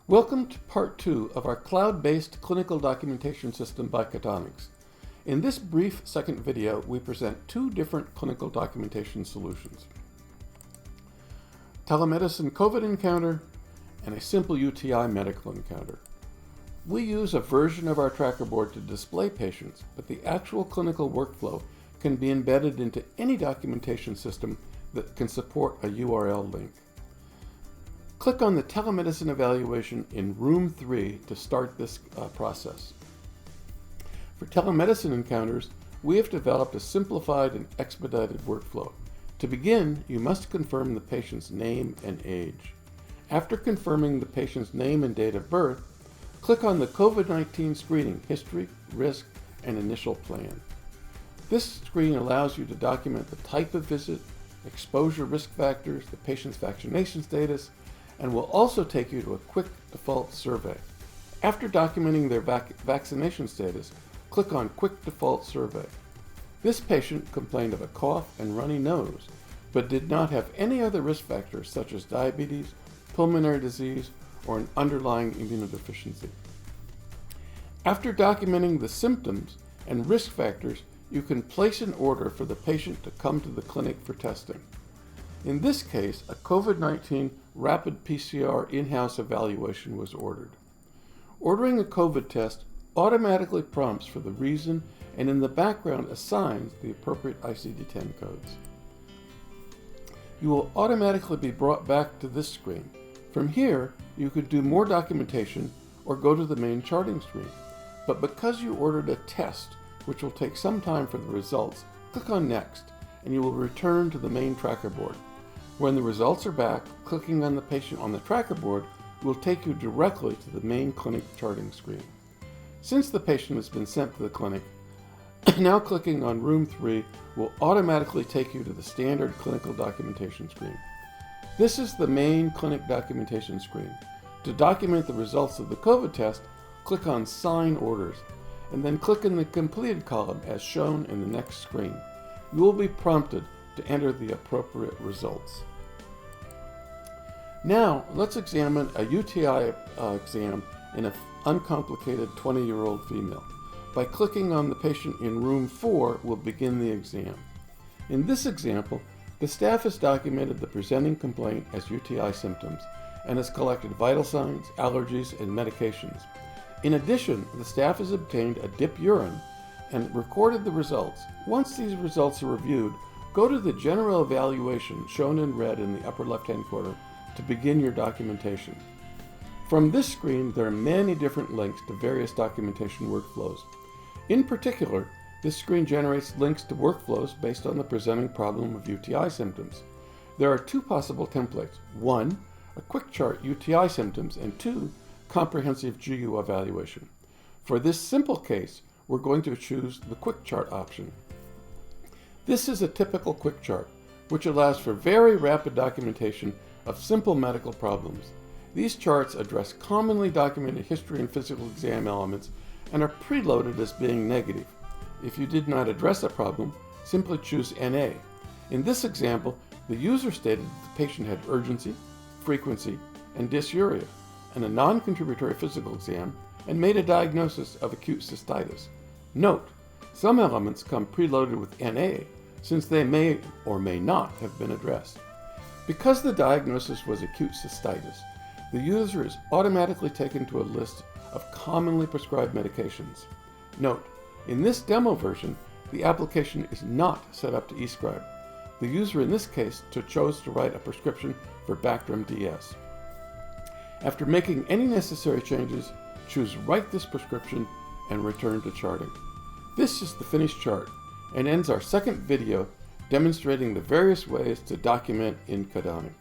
Welcome to part 2 of our cloud-based clinical documentation system by CodoniX. In this brief second video, we present two different clinical documentation solutions: telemedicine COVID encounter and a simple UTI medical encounter. We use a version of our tracker board to display patients, but the actual clinical workflow can be embedded into any documentation system that can support a URL link. Click on the telemedicine evaluation in room 3 to start this process. For telemedicine encounters, we have developed a simplified and expedited workflow. To begin, you must confirm the patient's name and age. After confirming the patient's name and date of birth, click on the COVID-19 screening history, risk, and initial plan. This screen allows you to document the type of visit, exposure risk factors, the patient's vaccination status, and will also take you to a quick default survey. After documenting their vaccination status, click on Quick Default Survey. This patient complained of a cough and runny nose, but did not have any other risk factors such as diabetes, pulmonary disease, or an underlying immunodeficiency. After documenting the symptoms and risk factors, you can place an order for the patient to come to the clinic for testing. In this case, a COVID-19 rapid PCR in-house evaluation was ordered. Ordering a COVID test automatically prompts for the reason and in the background assigns the appropriate ICD-10 codes. You will automatically be brought back to this screen. From here, you could do more documentation or go to the main charting screen. But because you ordered a test, which will take some time for the results, click on Next, and you will return to the main tracker board. When the results are back, clicking on the patient on the tracker board will take you directly to the main clinic charting screen. Since the patient has been sent to the clinic, now clicking on room 3 will automatically take you to the standard clinical documentation screen. This is the main clinic documentation screen. To document the results of the COVID test, click on Sign Orders, and then click in the completed column as shown in the next screen. You will be prompted to enter the appropriate results. Now, let's examine a UTI exam in an uncomplicated 20-year-old female. By clicking on the patient in room 4, we'll begin the exam. In this example, the staff has documented the presenting complaint as UTI symptoms and has collected vital signs, allergies, and medications. In addition, the staff has obtained a dip urine and recorded the results. Once these results are reviewed, go to the general evaluation shown in red in the upper left-hand corner to begin your documentation. From this screen, there are many different links to various documentation workflows. In particular, this screen generates links to workflows based on the presenting problem of UTI symptoms. There are two possible templates: 1, a quick chart UTI symptoms, and 2, comprehensive GU evaluation. For this simple case, we're going to choose the quick chart option. This is a typical quick chart, which allows for very rapid documentation of simple medical problems. These charts address commonly documented history and physical exam elements and are preloaded as being negative. If you did not address a problem, simply choose NA. In this example, the user stated that the patient had urgency, frequency, and dysuria, and a non-contributory physical exam, and made a diagnosis of acute cystitis. Note, some elements come preloaded with NA, since they may or may not have been addressed. Because the diagnosis was acute cystitis, the user is automatically taken to a list of commonly prescribed medications. Note, in this demo version, the application is not set up to eScribe. The user in this case chose to write a prescription for Bactrim DS. After making any necessary changes, choose Write this prescription and return to charting. This is the finished chart and ends our second video demonstrating the various ways to document in CodoniX.